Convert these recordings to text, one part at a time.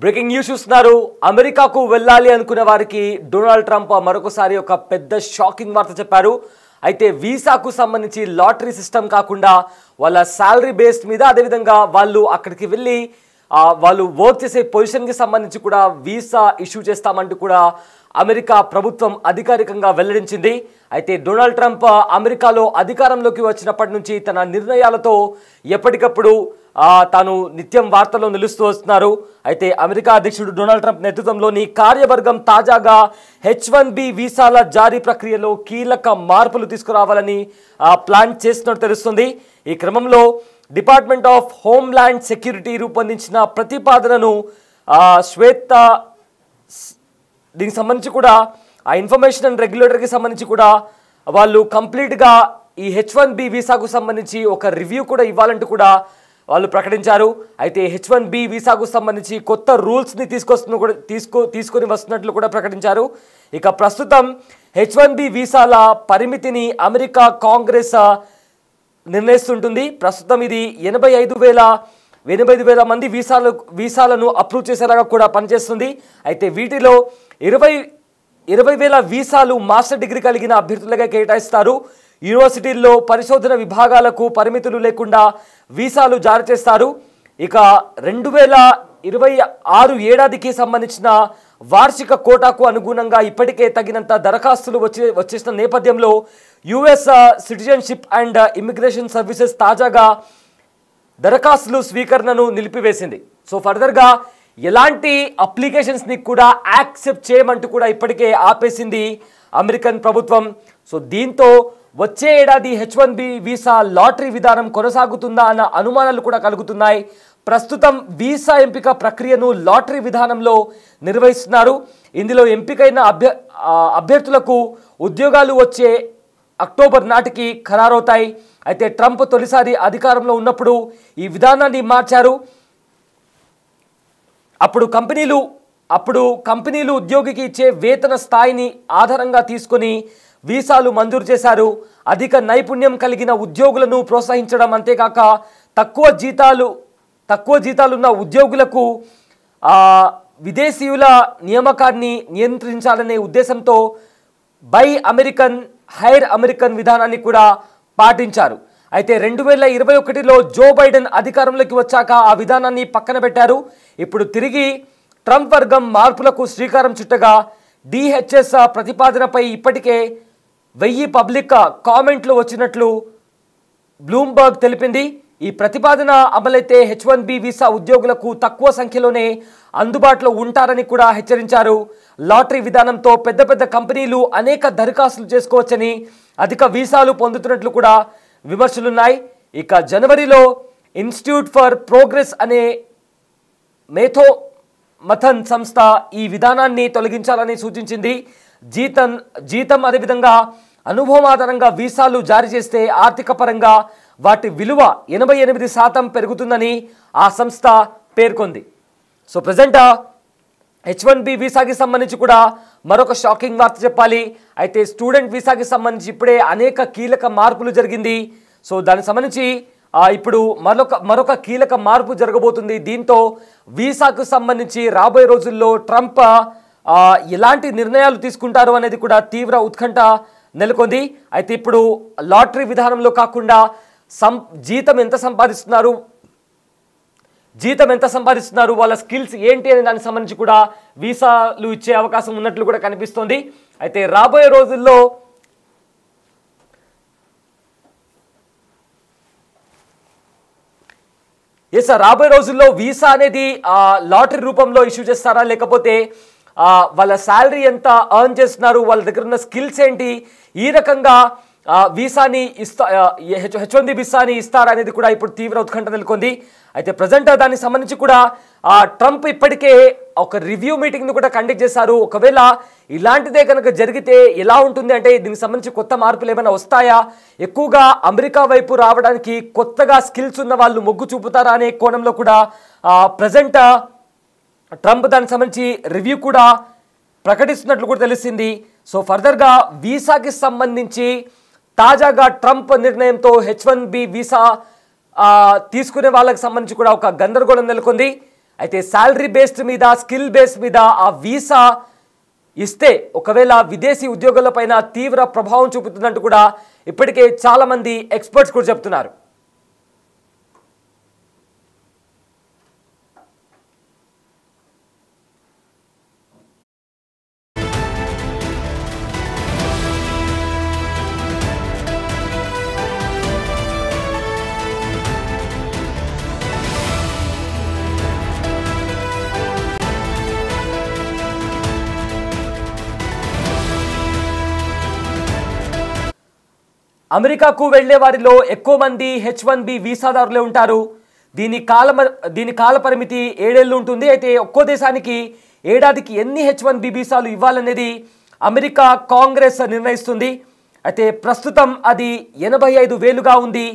Breaking news చూస్తున్నారు. అమెరికాకు వెళ్ళాలి అనుకున్న వారికి డొనాల్డ్ ట్రంప్ మరొకసారి ఒక పెద్ద షాకింగ్ వార్త చెప్పారు. అయితే వీసాకు సంబంధించి లాటరీ సిస్టమ్ కాకుండా వాళ్ళ శాలరీ బేస్డ్ మీద, అదేవిధంగా వాళ్ళు అక్కడికి వెళ్ళి వాళ్ళు వర్క్ చేసే పొజిషన్కి సంబంధించి కూడా వీసా ఇష్యూ చేస్తామంటూ కూడా అమెరికా ప్రభుత్వం అధికారికంగా వెల్లడించింది. అయితే డొనాల్డ్ ట్రంప్ అమెరికాలో అధికారంలోకి వచ్చినప్పటి నుంచి తన నిర్ణయాలతో ఎప్పటికప్పుడు తాను నిత్యం వార్తల్లో నిలుస్తూ వస్తున్నారు. అయితే అమెరికా అధ్యక్షుడు డొనాల్డ్ ట్రంప్ నేతృత్వంలోని కార్యవర్గం తాజాగా H1B వీసాల జారీ ప్రక్రియలో కీలక మార్పులు తీసుకురావాలని ప్లాన్ చేస్తున్నట్టు తెలుస్తుంది. ఈ క్రమంలో డిపార్ట్మెంట్ ఆఫ్ హోమ్ల్యాండ్ సెక్యూరిటీ రూపొందించిన ప్రతిపాదనను శ్వేత దీనికి సంబంధించి కూడా ఆ ఇన్ఫర్మేషన్ అండ్ రెగ్యులేటరీకి సంబంధించి కూడా వాళ్ళు కంప్లీట్గా ఈ H1B వీసాకు సంబంధించి ఒక రివ్యూ కూడా ఇవ్వాలంటూ కూడా వాళ్ళు ప్రకటించారు. అయితే H1B వీసాకు సంబంధించి కొత్త రూల్స్ని తీసుకొని వస్తున్నట్లు కూడా ప్రకటించారు. ఇక ప్రస్తుతం H1B వీసాల పరిమితిని అమెరికా కాంగ్రెస్ నిర్ణయిస్తుంటుంది. ప్రస్తుతం ఇది 85,000 మంది వీసాలను అప్రూవ్ చేసేలాగా కూడా పనిచేస్తుంది. అయితే వీటిలో 20,000 వీసాలు మాస్టర్ డిగ్రీ కలిగిన అభ్యర్థులుగా కేటాయిస్తారు. యూనివర్సిటీల్లో పరిశోధన విభాగాలకు పరిమితులు లేకుండా వీసాలు జారీ చేస్తారు. ఇక 2026 ఏడాదికి సంబంధించిన వార్షిక కోటాకు అనుగుణంగా ఇప్పటికే తగినంత దరఖాస్తులు వచ్చేసిన నేపథ్యంలో US citizenship and immigration services తాజాగా దరఖాస్తులు స్వీకరణను నిలిపివేసింది. సో ఫర్దర్గా ఎలాంటి అప్లికేషన్స్ని కూడా యాక్సెప్ట్ చేయమంటూ కూడా ఇప్పటికే ఆపేసింది అమెరికన్ ప్రభుత్వం. సో దీంతో వచ్చే ఏడాది H1B వీసా లాటరీ విధానం కొనసాగుతుందా అన్న అనుమానాలు కూడా కలుగుతున్నాయి. ప్రస్తుతం వీసా ఎంపిక ప్రక్రియను లాటరీ విధానంలో నిర్వహిస్తున్నారు. ఇందులో ఎంపికైన అభ్యర్థులకు ఉద్యోగాలు వచ్చే అక్టోబర్ నాటికి ఖరారవుతాయి. అయితే ట్రంప్ తొలిసారి అధికారంలో ఉన్నప్పుడు ఈ విధానాన్ని మార్చారు. అప్పుడు కంపెనీలు ఉద్యోగికి ఇచ్చే వేతన స్థాయిని ఆధారంగా తీసుకొని వీసాలు మంజూరు చేశారు. అధిక నైపుణ్యం కలిగిన ఉద్యోగులను ప్రోత్సహించడం, అంతేకాక తక్కువ జీతాలున్న ఉద్యోగులకు విదేశీయుల నియామకాన్ని నియంత్రించాలనే ఉద్దేశంతో బై అమెరికన్ హైర్ అమెరికన్ విధానాన్ని కూడా పాటించారు. అయితే 2021లో జో బైడెన్ అధికారంలోకి వచ్చాక ఆ విధానాన్ని పక్కన పెట్టారు. ఇప్పుడు తిరిగి ట్రంప్ వర్గం మార్పులకు శ్రీకారం చుట్టగా DHS ప్రతిపాదనపై ఇప్పటికే 1000 పబ్లిక్ కామెంట్లు వచ్చినట్లు బ్లూంబర్గ్ తెలిపింది. ఈ ప్రతిపాదన అమలైతే H1B వీసా ఉద్యోగులకు తక్కువ సంఖ్యలోనే అందుబాటులో ఉంటారని కూడా హెచ్చరించారు. లాటరీ విధానంతో పెద్ద కంపెనీలు అనేక దరఖాస్తులు చేసుకోవచ్చని, అధిక వీసాలు పొందుతున్నట్లు కూడా విమర్శలున్నాయి. ఇక జనవరిలో ఇన్స్టిట్యూట్ ఫర్ ప్రోగ్రెస్ అనే మథన్ సంస్థ ఈ విధానాన్ని తొలగించాలని సూచించింది. జీతం అదేవిధంగా అనుభవం ఆధారంగా వీసాలు జారీ చేస్తే ఆర్థిక పరంగా వాటి విలువ 88% పెరుగుతుందని ఆ సంస్థ పేర్కొంది. సో ప్రజెంట్ H1B వీసాకి సంబంధించి కూడా మరొక షాకింగ్ వార్త చెప్పాలి. అయితే స్టూడెంట్ వీసాకి సంబంధించి ఇప్పుడే అనేక కీలక మార్పులు జరిగింది. సో దానికి సంబంధించి ఇప్పుడు మరొక కీలక మార్పు జరగబోతుంది. దీంతో వీసాకు సంబంధించి రాబోయే రోజుల్లో ట్రంప్ ఎలాంటి నిర్ణయాలు తీసుకుంటారు అనేది కూడా తీవ్ర ఉత్కంఠ నెలకొంది. అయితే ఇప్పుడు లాటరీ విధానంలో కాకుండా జీతం ఎంత సంపాదిస్తున్నారు, వాళ్ళ స్కిల్స్ ఏంటి అనే దానికి సంబంధించి కూడా వీసాలు ఇచ్చే అవకాశం ఉన్నట్లు కూడా కనిపిస్తోంది. అయితే రాబోయే రోజుల్లో వీసా అనేది లాటరీ రూపంలో ఇష్యూ చేస్తారా, లేకపోతే వాళ్ళ శాలరీ ఎంత ఎర్న్ చేస్తున్నారు, వాళ్ళ దగ్గర ఉన్న స్కిల్స్ ఏంటి, ఈ రకంగా వీసాని H1B వీసాని ఇస్తారా అనేది కూడా ఇప్పుడు తీవ్ర ఉత్కంఠ నెలకొంది. అయితే ప్రజెంట్ దానికి సంబంధించి కూడా ట్రంప్ ఇప్పటికే ఒక రివ్యూ మీటింగ్ని కూడా కండక్ట్ చేశారు. ఒకవేళ ఇలాంటిదే కనుక జరిగితే ఎలా ఉంటుంది అంటే దీనికి సంబంధించి కొత్త మార్పులు ఏమైనా వస్తాయా, ఎక్కువగా అమెరికా వైపు రావడానికి కొత్తగా స్కిల్స్ ఉన్న వాళ్ళు మొగ్గు చూపుతారా అనే కోణంలో కూడా ప్రజెంట్ ట్రంప్ దానికి సంబంధించి రివ్యూ కూడా ప్రకటిస్తున్నట్లు కూడా తెలిసింది. సో ఫర్దర్గా వీసాకి సంబంధించి తాజాగా ట్రంప్ నిర్ణయంతో H1B వీసా తీసుకునే వాళ్ళకి సంబంధించి కూడా ఒక గందరగోళం నెలకొంది. అయితే శాలరీ బేస్డ్ మీద, స్కిల్ బేస్డ్ మీద ఆ వీసా ఇస్తే ఒకవేళ విదేశీ ఉద్యోగులపైన తీవ్ర ప్రభావం చూపుతుందంటూ కూడా ఇప్పటికే చాలామంది ఎక్స్పర్ట్స్ కూడా చెప్తున్నారు. అమెరికాకు వెళ్లే వారిలో ఎక్కువ మంది H1B వీసాదారులే ఉంటారు. దీని కాల పరిమితి 7 ఏళ్ళు ఉంటుంది. అయితే ఒక్కో దేశానికి ఏడాదికి ఎన్ని H1B వీసాలు ఇవ్వాలనేది అమెరికా కాంగ్రెస్ నిర్ణయిస్తుంది. అయితే ప్రస్తుతం అది 85,000గా ఉంది.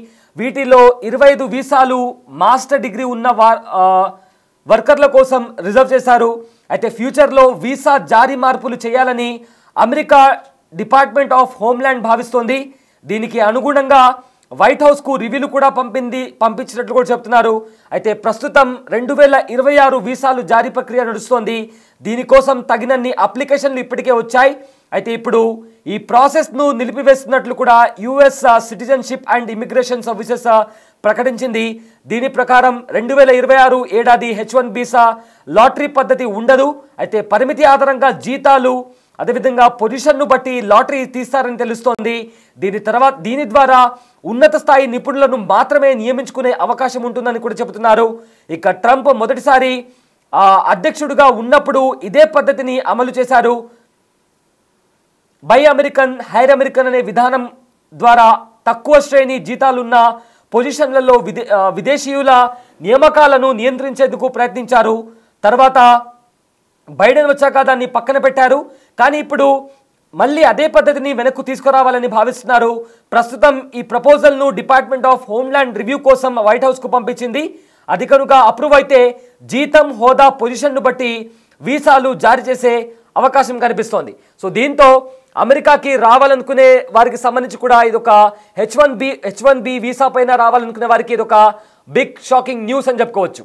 వీటిలో 25 వీసాలు మాస్టర్ డిగ్రీ ఉన్న వర్కర్ల కోసం రిజర్వ్ చేశారు. అయితే ఫ్యూచర్లో వీసా జారీ మార్పులు చేయాలని అమెరికా డిపార్ట్మెంట్ ఆఫ్ హోమ్ల్యాండ్ భావిస్తోంది. దీనికి అనుగుణంగా వైట్ హౌస్కు రివ్యూలు కూడా పంపించినట్లు కూడా చెప్తున్నారు. అయితే ప్రస్తుతం 2026 వీసాలు జారీ ప్రక్రియ నడుస్తోంది. దీనికోసం తగినన్ని అప్లికేషన్లు ఇప్పటికే వచ్చాయి. అయితే ఇప్పుడు ఈ ప్రాసెస్ను నిలిపివేస్తున్నట్లు కూడా US citizenship and immigration services ప్రకటించింది. దీని ప్రకారం 2026 ఏడాది H1 వీసా లాటరీ పద్ధతి ఉండదు. అయితే పరిమితి ఆధారంగా జీతాలు, అదేవిధంగా పొజిషన్ను బట్టి లాటరీ తీస్తారని తెలుస్తోంది. దీని ద్వారా ఉన్నత స్థాయి నిపుణులను మాత్రమే నియమించుకునే అవకాశం ఉంటుందని కూడా చెబుతున్నారు. ఇక ట్రంప్ మొదటిసారి అధ్యక్షుడిగా ఉన్నప్పుడు ఇదే పద్ధతిని అమలు చేశారు. బై అమెరికన్, హైర్ అమెరికన్ అనే విధానం ద్వారా తక్కువ శ్రేణి జీతాలున్న పొజిషన్లలో విదేశీయుల నియామకాలను నియంత్రించేందుకు ప్రయత్నించారు. తర్వాత బైడెన్ వచ్చాక దాన్ని పక్కన పెట్టారు. కానీ ఇప్పుడు మళ్ళీ అదే పద్ధతిని వెనక్కు తీసుకురావాలని భావిస్తున్నారు. ప్రస్తుతం ఈ ప్రపోజల్ను డిపార్ట్మెంట్ ఆఫ్ హోమ్ల్యాండ్ రివ్యూ కోసం వైట్ హౌస్కు పంపించింది. అది కనుక అప్రూవ్ అయితే జీతం, హోదా, పొజిషన్ను బట్టి వీసాలు జారీ చేసే అవకాశం కనిపిస్తోంది. సో దీంతో అమెరికాకి రావాలనుకునే వారికి సంబంధించి కూడా ఇదొక H1B వీసా పైన రావాలనుకునే వారికి ఇదొక బిగ్ షాకింగ్ న్యూస్ అని చెప్పుకోవచ్చు.